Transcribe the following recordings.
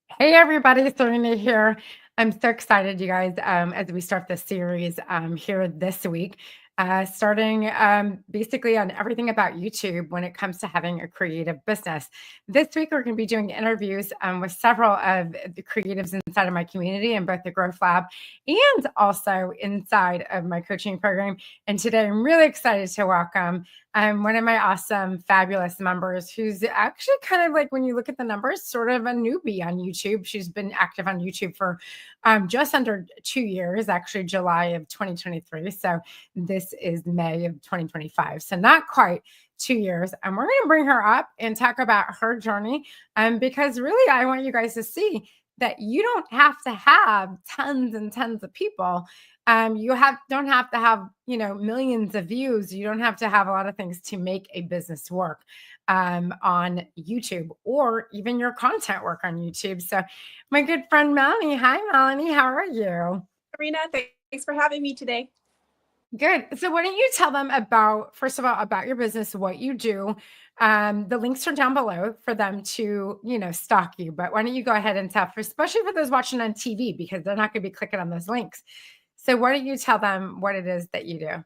Hey everybody, Serena here. I'm so excited, you guys, as we start this series here this week, starting basically on everything about YouTube when it comes to having a creative business. This week, we're going to be doing interviews with several of the creatives inside of my community in both the Growth Lab and also inside of my coaching program. And today, I'm really excited to welcome one of my awesome, fabulous members who's actually kind of like, when you look at the numbers, sort of a newbie on YouTube. She's been active on YouTube for just under 2 years, actually July of 2023. So this is May of 2025. So not quite 2 years. And we're going to bring her up and talk about her journey because really, I want you guys to see that you don't have to have tons and tons of people. Don't have to have millions of views. You don't have to have a lot of things to make a business work on YouTube, or even your content work on YouTube. So my good friend Melanie, hi Melanie, how are you? Serena, thanks for having me today. Good. So why don't you tell them about, first of all, about your business, what you do. The links are down below for them to, stalk you. But why don't you go ahead and tell, especially for those watching on TV, because they're not going to be clicking on those links. So why don't you tell them what it is that you do?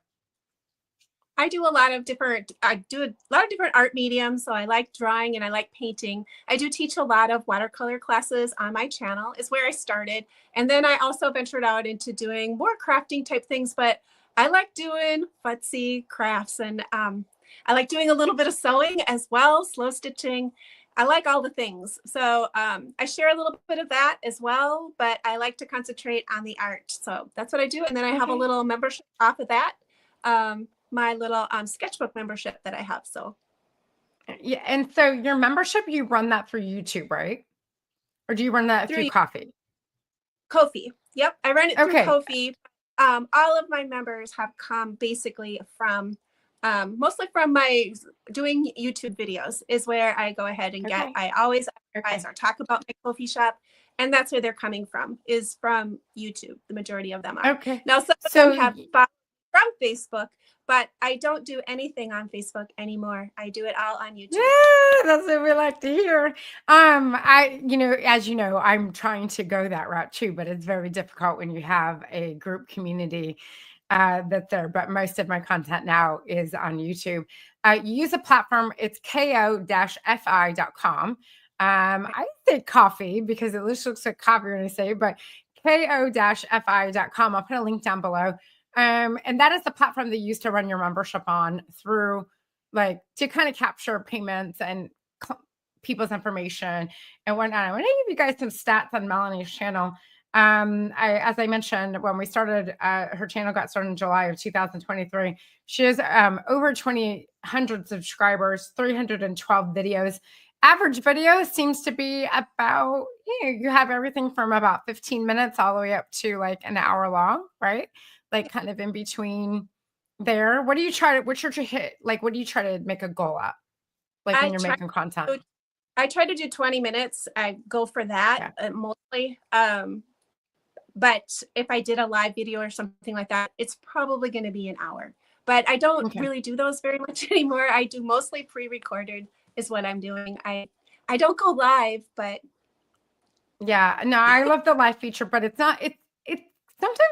I do a lot of different art mediums. So I like drawing and I like painting. I do teach a lot of watercolor classes on my channel, is where I started. And then I also ventured out into doing more crafting type things, but I like doing futzy crafts, and I like doing a little bit of sewing as well, slow stitching. I like all the things. So I share a little bit of that as well, but I like to concentrate on the art. So that's what I do. And then I have a little membership off of that. My little sketchbook membership that I have. So yeah, and so your membership, you run that through YouTube, right? Or do you run that through Ko-fi? Ko-fi. Yep, I run it through Okay. Ko-fi. All of my members have come basically from mostly from my doing YouTube videos, is where I go ahead and get. I always advertise or talk about my Ko-fi shop, and that's where they're coming from, is from YouTube. The majority of them are. Okay. Now some of them have from Facebook, but I don't do anything on Facebook anymore. I do it all on YouTube. Yeah, that's what we like to hear. As you know, I'm trying to go that route too, but it's very difficult when you have a group community that's there. But most of my content now is on YouTube. Use a platform, it's ko-fi.com. I say coffee because it looks like coffee when I say it, but ko-fi.com. I'll put a link down below. And that is the platform that you use to run your membership on through, like, to kind of capture payments and people's information and whatnot. I want to give you guys some stats on Melanie's channel. As I mentioned, when we started, her channel got started in July of 2023. She has over 2,800 subscribers, 312 videos. Average video seems to be about, you have everything from about 15 minutes all the way up to like an hour long, right? Like kind of in between there. What do you try to, what's your hit? Like, what do you try to make a goal at? Like when you're making content? I try to do 20 minutes. I go for that mostly. But if I did a live video or something like that, it's probably going to be an hour. But I don't really do those very much anymore. I do mostly pre-recorded is what I'm doing. I don't go live, but yeah, no, I love the live feature, but it's sometimes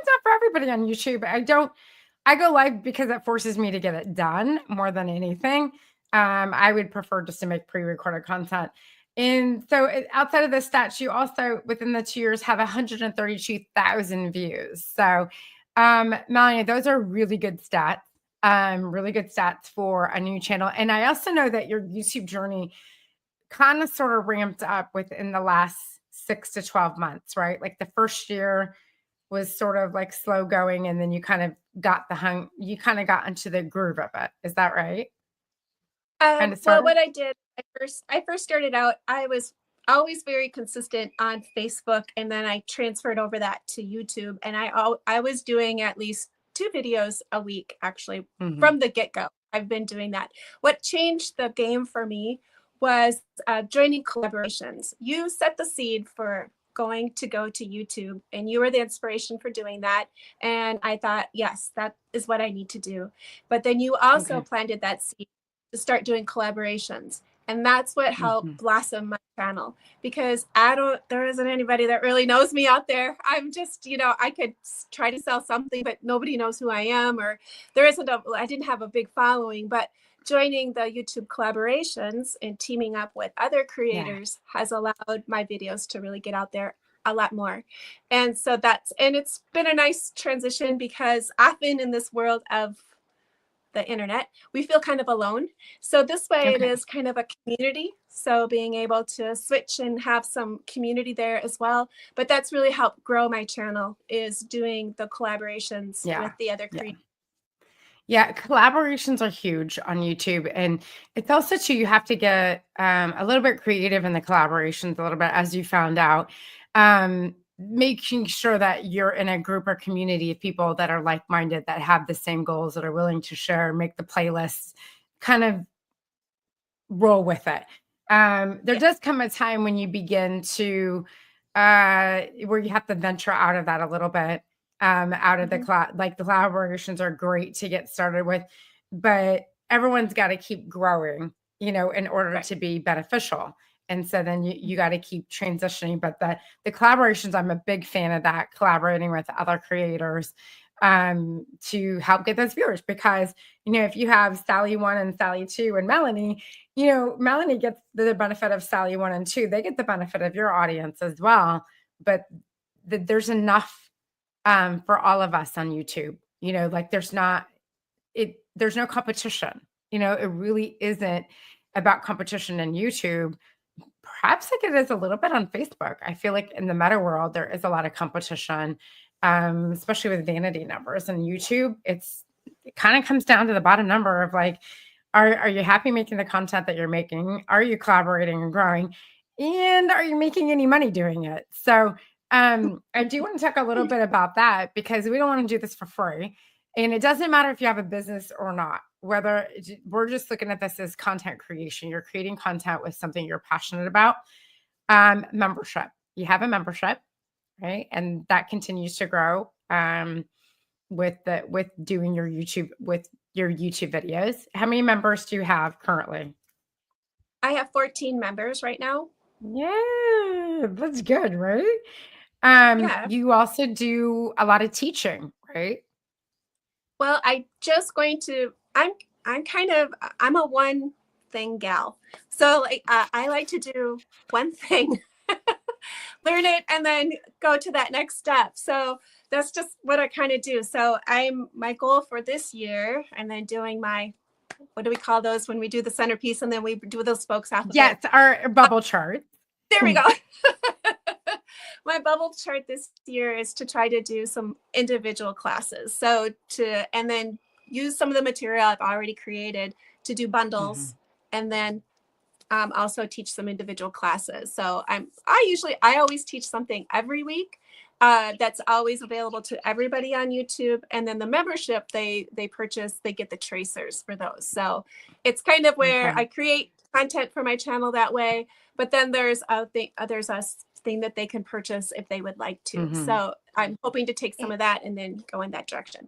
not for everybody on YouTube. I go live because it forces me to get it done more than anything. I would prefer just to make pre-recorded content. And so outside of the stats, you also, within the 2 years, have 132,000 views. So, Melanie, those are really good stats. Really good stats for a new channel. And I also know that your YouTube journey kind of sort of ramped up within the last 6 to 12 months, right? Like the first year was sort of like slow going, and then you kind of got you kind of got into the groove of it. Is that right? Well, what I did, I first started out, I was always very consistent on Facebook, and then I transferred over that to YouTube, and I was doing at least 2 videos a week, actually, from the get-go. I've been doing that. What changed the game for me was joining collaborations. You set the seed for going to go to YouTube, and you were the inspiration for doing that. And I thought, yes, that is what I need to do. But then you also planted that seed to start doing collaborations. And that's what Hmm. helped blossom my channel, because there isn't anybody that really knows me out there. I'm just, I could try to sell something, but nobody knows who I am, or I didn't have a big following. But joining the YouTube collaborations and teaming up with other Yeah. creators has allowed my videos to really get out there a lot more. And so it's been a nice transition, because often in this world of the internet, we feel kind of alone. So this way it Okay. is kind of a community. So being able to switch and have some community there as well. But that's really helped grow my channel, is doing the collaborations with Yeah. the other Yeah. creators. Yeah, collaborations are huge on YouTube, and it's also too, you have to get a little bit creative in the collaborations a little bit, as you found out, making sure that you're in a group or community of people that are like-minded, that have the same goals, that are willing to share, make the playlists, kind of roll with it. There Yeah. does come a time when you begin to where you have to venture out of that a little bit, out of the Mm-hmm. like the collaborations are great to get started with, but everyone's got to keep growing, in order Right. to be beneficial. And so then you got to keep transitioning. But the collaborations, I'm a big fan of that, collaborating with other creators to help get those viewers, because if you have Sally 1 and Sally 2 and Melanie, Melanie gets the benefit of Sally 1 and 2. They get the benefit of your audience as well. But there's enough for all of us on YouTube. Like there's no competition. It really isn't about competition in YouTube. Perhaps like it is a little bit on Facebook. I feel like in the meta world, there is a lot of competition, especially with vanity numbers. And YouTube, it kind of comes down to the bottom number of like, are you happy making the content that you're making? Are you collaborating and growing? And are you making any money doing it? So I do want to talk a little bit about that, because we don't want to do this for free. And it doesn't matter if you have a business or not, whether we're just looking at this as content creation. You're creating content with something you're passionate about. Membership. You have a membership, right? And that continues to grow with doing your YouTube videos. How many members do you have currently? I have 14 members right now. Yeah, that's good, right? Yeah. You also do a lot of teaching, right? Well, I'm a one thing gal. So like I like to do one thing, learn it, and then go to that next step. So that's just what I kind of do. So my goal for this year, and then doing what do we call those when we do the centerpiece and then we do those spokes off of it? Yes, our bubble chart. There we go. My bubble chart this year is to try to do some individual classes. And then use some of the material I've already created to do Mhm. bundles, and then also teach some individual classes. So I always teach something every week. That's always available to everybody on YouTube. And then the membership they purchase, they get the tracers for those. So it's kind of where Okay. I create content for my channel that way. But then there's a thing that they can purchase if they would like to. Mhm. So I'm hoping to take some of that and then go in that direction.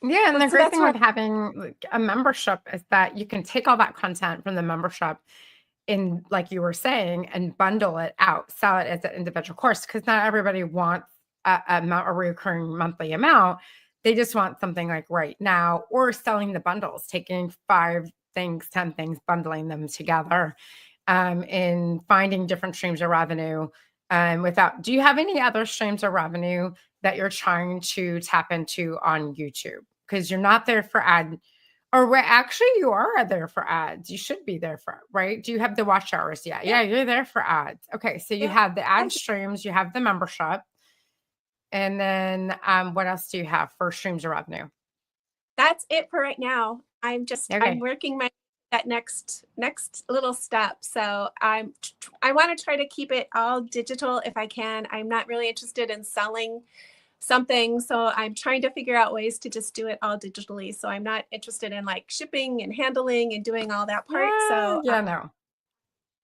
Yeah, and the So great that's thing what with having like a membership is that you can take all that content from the membership in, like you were saying, and bundle it out, sell it as an individual course, because not everybody wants a recurring monthly amount. They just want something like right now, or selling the bundles, taking 5 things, 10 things, bundling them together, and finding different streams of revenue. Do you have any other streams of revenue that you're trying to tap into on YouTube? Because you're not there for actually you are there for ads. You should be there for, right? Do you have the watch hours? Yeah. yeah, Yeah, you're there for ads. Okay. So you yeah. have the ad streams, you have the membership, and then what else do you have for streams of revenue? That's it for right now. I'm Okay. working that next little step. So I want to try to keep it all digital if I can. I'm not really interested in selling something, so I'm trying to figure out ways to just do it all digitally. So I'm not interested in like shipping and handling and doing all that part. Yeah, So yeah, no.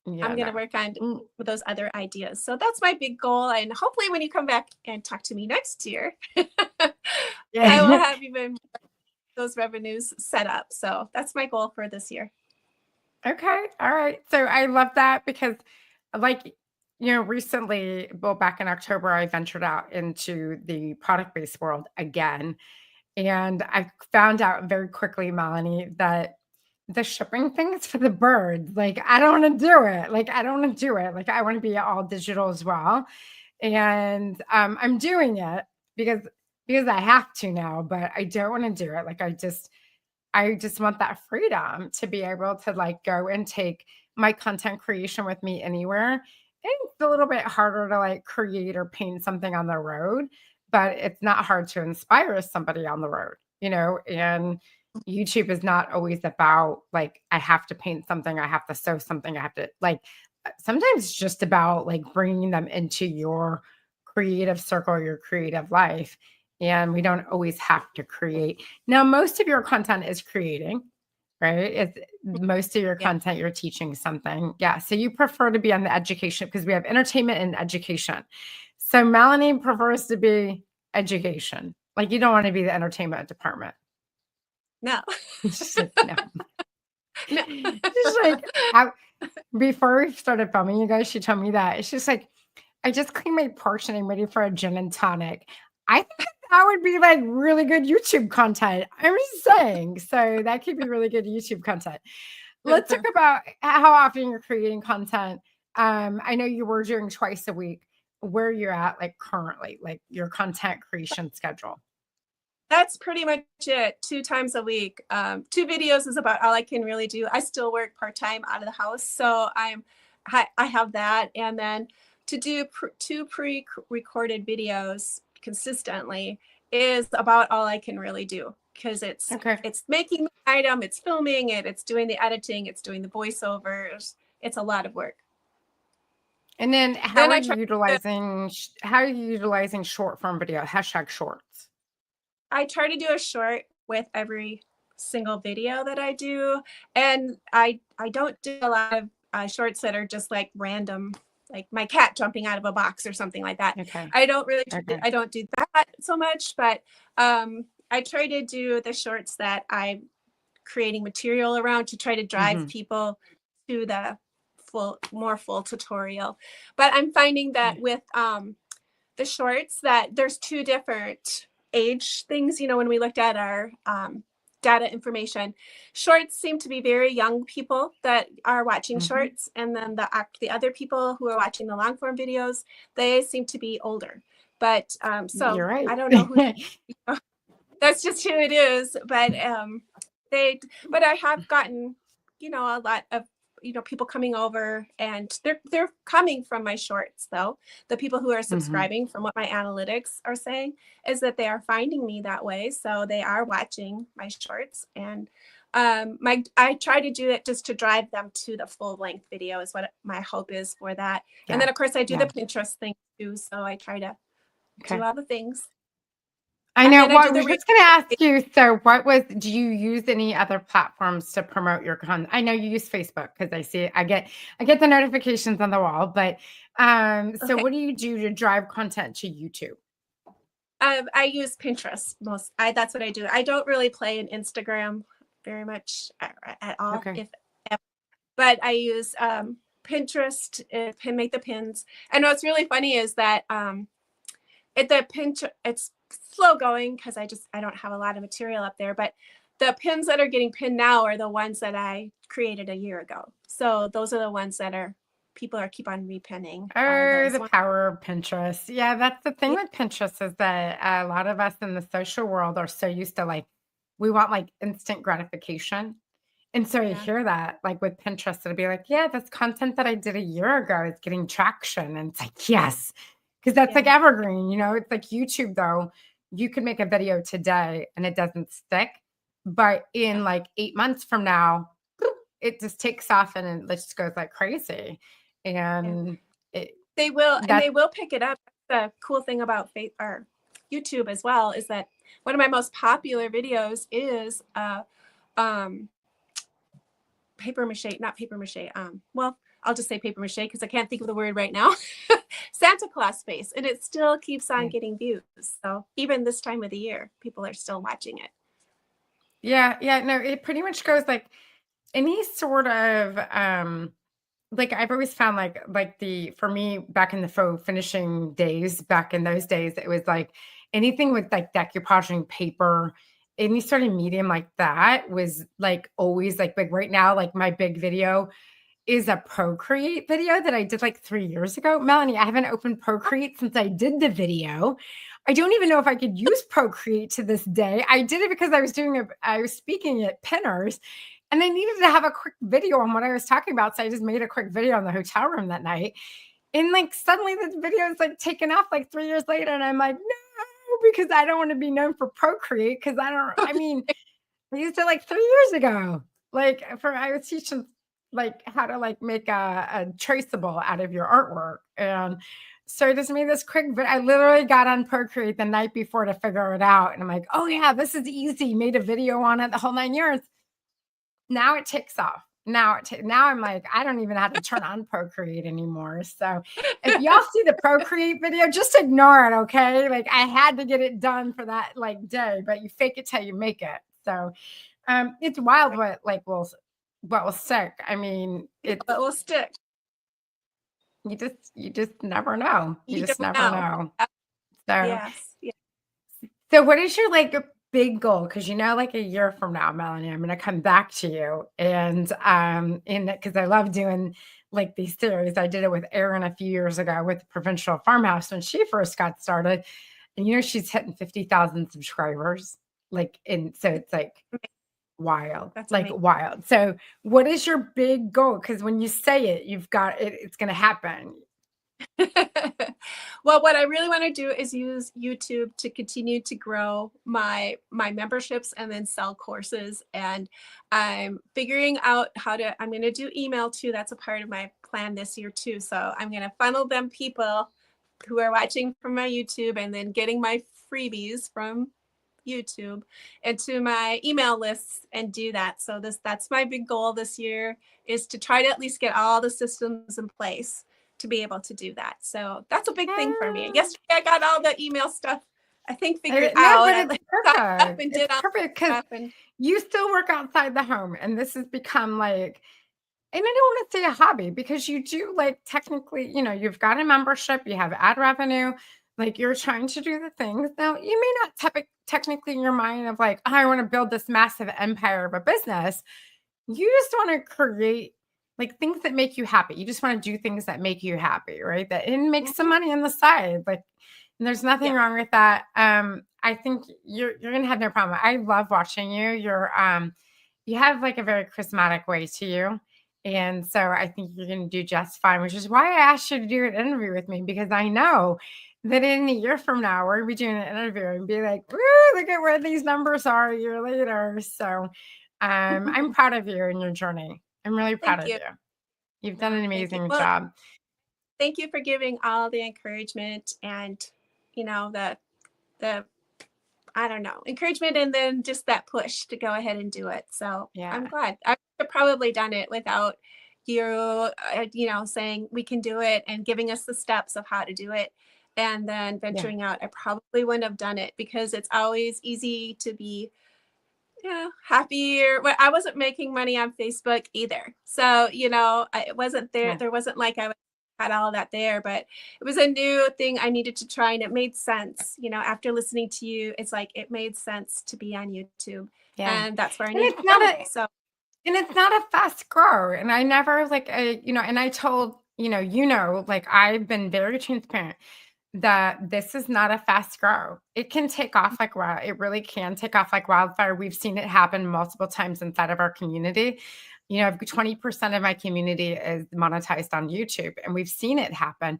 Yeah, I'm going no. to work on Mm, those other ideas. So that's my big goal. And hopefully when you come back and talk to me next year, I will yeah. have even those revenues set up. So that's my goal for this year. Okay. All right. So I love that because, like, recently, well, back in October, I ventured out into the product based world again. And I found out very quickly, Melanie, that the shipping things for the birds, like, I don't want to do it. Like, I don't want to do it. Like, I want to be all digital as well. And I'm doing it because I have to now, but I don't want to do it. Like, I just want that freedom to be able to like go and take my content creation with me anywhere. And it's a little bit harder to like create or paint something on the road, but it's not hard to inspire somebody on the road, and YouTube is not always about like, I have to paint something, I have to sew something, I have to like, sometimes it's just about like bringing them into your creative circle, your creative life. And we don't always have to create. Now, most of your content is creating, right? It's most of your Yeah. content, you're teaching something. Yeah. So you prefer to be on the education because we have entertainment and education. So Melanie prefers to be education. Like you don't want to be the entertainment department. No. She's like, no. No. She's like, before we started filming, you guys, she told me that. It's just like, I just cleaned my porch and I'm ready for a gin and tonic. I think that would be like really good YouTube content. I'm just saying. So that could be really good YouTube content. Let's talk about how often you're creating content. I know you were doing twice a week. Where you're at like currently, like your content creation schedule. That's pretty much it. 2 times a week. 2 videos is about all I can really do. I still work part-time out of the house, so I have that. And then to do 2 pre-recorded videos consistently is about all I can really do because it's making the item, it's filming it, it's doing the editing, it's doing the voiceovers. It's a lot of work. And then how are you utilizing short form video, #shorts? I try to do a short with every single video that I do. And I don't do a lot of shorts that are just like random, like my cat jumping out of a box or something like that. Okay. I don't do that so much, but I try to do the shorts that I'm creating material around to try to drive people to the more full tutorial. But I'm finding that with the shorts that there's 2 different age things. When we looked at our data information, shorts seem to be very young people that are watching shorts, and then the other people who are watching the long form videos, they seem to be older. But so You're right. I don't know who. That's just who it is. But but I have gotten a lot of people coming over, and they're coming from my shorts. Though the people who are subscribing, from what my analytics are saying, is that they are finding me that way, so they are watching my shorts. And I try to do it just to drive them to the full length video is what my hope is for that. And then of course I do the Pinterest thing too, so I try to do all the things. I know. Well, I was just going to ask you. So, do you use any other platforms to promote your content? I know you use Facebook because I get the notifications on the wall. But so, what do you do to drive content to YouTube? I use Pinterest most. That's what I do. I don't really play in Instagram very much at all. Okay. But I use Pinterest to make the pins. And what's really funny is that it's slow going because I don't have a lot of material up there, but the pins that are getting pinned now are the ones that I created a year ago. So those are the ones that people keep on repinning. Oh, the power of Pinterest. Yeah, that's the thing with Pinterest is that a lot of us in the social world are so used to like, we want like instant gratification. And so you hear that like with Pinterest, it'll be like, yeah, that's content that I did a year ago. It's getting traction. And it's like, yes. Because that's like evergreen, it's like YouTube though. You could make a video today and it doesn't stick, but in like 8 months from now, it just takes off and it just goes like crazy. And they will pick it up. The cool thing about YouTube as well is that one of my most popular videos is not paper mache. Well, I'll just say paper mache because I can't think of the word right now. Santa Claus face, and it still keeps on getting views. So even this time of the year, people are still watching it. Yeah. No, it pretty much goes like any sort of like I've always found like the for me back in the faux finishing days, back in those days, it was like anything with like decoupaging paper, any sort of medium like that was like always like big. Right now, like my big video is a Procreate video that I did like 3 years ago. Melanie, I haven't opened Procreate since I did the video. I don't even know if I could use Procreate to this day. I did it because I was speaking at Pinners and I needed to have a quick video on what I was talking about. So I just made a quick video in the hotel room that night. And like suddenly this video is like taken off like 3 years later. And I'm like, no, because I don't want to be known for Procreate because I mean, I used it like 3 years ago. Like I was teaching like how to like make a traceable out of your artwork. And so I just made this quick, but I literally got on Procreate the night before to figure it out. And I'm like, oh yeah, this is easy. Made a video on it the whole 9 years. Now it takes off. Now I'm like, I don't even have to turn on Procreate anymore. So if y'all see the Procreate video, just ignore it, okay? Like I had to get it done for that like day, but you fake it till you make it. So it's wild what will stick. I mean, It will stick. You just never know. You just don't never know. know. So Yes. Yeah. So what is your like big goal? Because like a year from now, Melanie, I'm gonna come back to you and in because I love doing like these series. I did it with Erin a few years ago with the Provincial Farmhouse when she first got started. And she's hitting 50,000 subscribers. Like, and so it's like wild. That's Like amazing. wild. So what is your big goal? Because when you say it, you've got it, it's gonna happen. Well, what I really want to do is use YouTube to continue to grow my memberships and then sell courses. And I'm figuring out I'm going to do email too. That's a part of my plan this year too. So I'm going to funnel them people who are watching from my YouTube and then getting my freebies from YouTube into my email lists and do that. So that's my big goal this year, is to try to at least get all the systems in place to be able to do that. So that's a big thing for me. Yesterday I got all the email stuff, I think, figured No, out. but it's perfect. And It's did all perfect because stuff and you still work outside the home, and this has become like, and I don't want to say a hobby because you do like technically, you've got a membership, you have ad revenue, like you're trying to do the things. Now, you may not technically in your mind of like, oh, I want to build this massive empire of a business. You just want to create like things that make you happy. You just want to do things that make you happy, right? That and make some money on the side. Like, and there's nothing wrong with that. I think you're gonna have no problem. I love watching you. You have like a very charismatic way to you. And so I think you're gonna do just fine, which is why I asked you to do an interview with me, because I know that in a year from now we're gonna be doing an interview and be like, woo, look at where these numbers are a year later. So I'm proud of you and your journey. I'm really proud thank of you. you. You've done an Thank you. amazing Well, job. thank you for giving all the encouragement and the I don't know, encouragement, and then just that push to go ahead and do it. So I'm Yeah. glad. I could have probably done it without saying we can do it and giving us the steps of how to do it. And then Yeah. venturing out, I probably wouldn't have done it, because it's always easy to be happy. But I wasn't making money on Facebook either. So, it wasn't there. Yeah. There wasn't like I had all that there, but it was a new thing I needed to try. And it made sense, after listening to you, it's like, it made sense to be on YouTube, Yeah. and that's where I And need to it's be not going. So, and it's not a fast grow. And I never like, and I told, like I've been very transparent that this is not a fast grow. It can take off like wild. It really can take off like wildfire. We've seen it happen multiple times inside of our community. 20% of my community is monetized on YouTube, and we've seen it happen.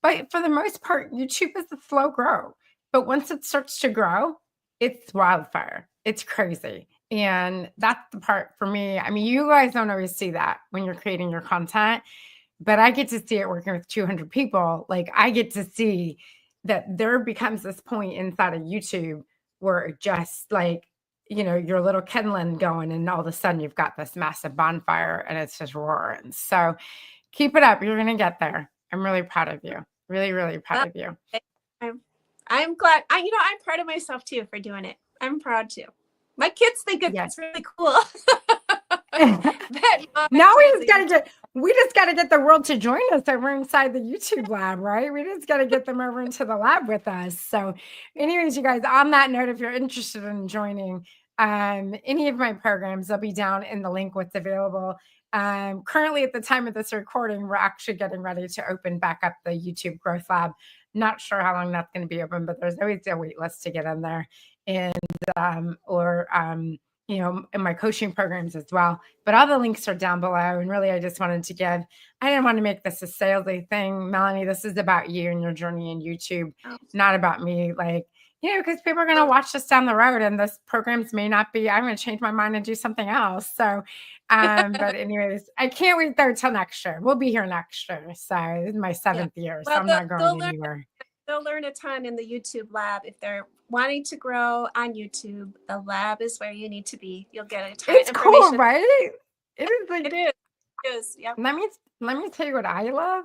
But for the most part, YouTube is a slow grow. But once it starts to grow, it's wildfire. It's crazy. And that's the part for me. I mean, you guys don't always see that when you're creating your content, but I get to see it working with 200 people. Like I get to see that there becomes this point inside of YouTube where it just like, your little kindling going, and all of a sudden you've got this massive bonfire and it's just roaring. So keep it up. You're going to get there. I'm really proud of you. Really, really proud of you. I'm glad. I'm proud of myself too for doing it. I'm proud too. My kids think Yes. it's really cool. That mom Now is raising a we just gotta get the world to join us over inside the YouTube lab, right? We just gotta get them over into the lab with us. So, anyways, you guys, on that note, if you're interested in joining any of my programs, they'll be down in the link what's available. Currently, at the time of this recording, we're actually getting ready to open back up the YouTube Growth Lab. Not sure how long that's going to be open, but there's always a wait list to get in there, and or in my coaching programs as well. But all the links are down below. And really, I just wanted to give, I didn't want to make this a salesy thing. Melanie, this is about you and your journey in YouTube, not about me. Like, because people are going to watch this down the road and this programs may not be, I'm going to change my mind and do something else. So, but anyways, I can't wait though till next year. We'll be here next year. So this is my 7th year. So Well, I'm not going anywhere. They'll learn a ton in the YouTube lab. If they're wanting to grow on YouTube, the lab is where you need to be. You'll get a ton It's of information. cool, right? It is like, It is. It is. Yeah. let me tell you what I love.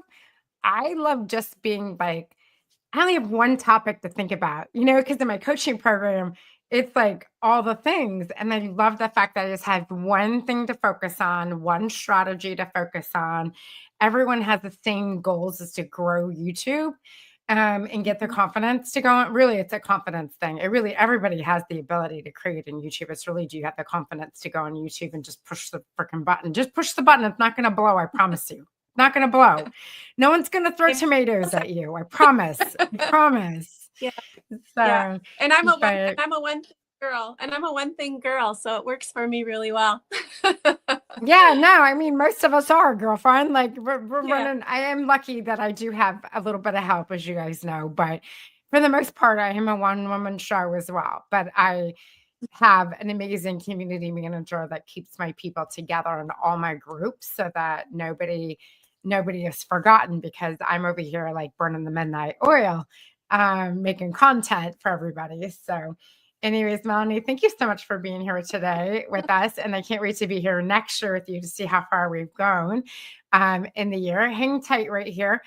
I love just being like, I only have one topic to think about, because in my coaching program, it's like all the things. And I love the fact that I just have one thing to focus on, one strategy to focus on. Everyone has the same goals as to grow YouTube and get the confidence to go on. Really, it's a confidence thing. Everybody has the ability to create in YouTube. It's really, do you have the confidence to go on YouTube and just push the freaking button? Just push the button. It's not going to blow. I promise you. Not going to blow. No one's going to throw tomatoes at you. I promise. I promise. Yeah. So, yeah. And I'm a one thing girl, and I'm a one thing girl, so it works for me really well. Yeah, no, I mean, most of us are, girlfriend. Like we're running. I am lucky that I do have a little bit of help, as you guys know, but for the most part, I am a one-woman show as well. But I have an amazing community manager that keeps my people together in all my groups so that nobody is forgotten, because I'm over here like burning the midnight oil, making content for everybody. So anyways, Melanie, thank you so much for being here today with us. And I can't wait to be here next year with you to see how far we've gone in the year. Hang tight right here.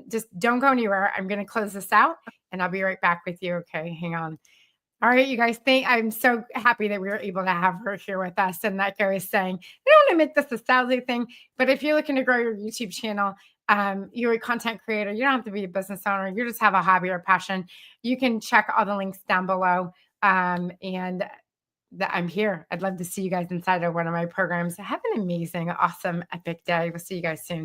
Just don't go anywhere. I'm going to close this out and I'll be right back with you. Okay, hang on. All right, you guys, I'm so happy that we were able to have her here with us. And like I was saying, I don't want to make this a salesy thing, but if you're looking to grow your YouTube channel, you're a content creator, you don't have to be a business owner, you just have a hobby or passion, you can check all the links down below. And I'm here. I'd love to see you guys inside of one of my programs. Have an amazing, awesome, epic day. We'll see you guys soon.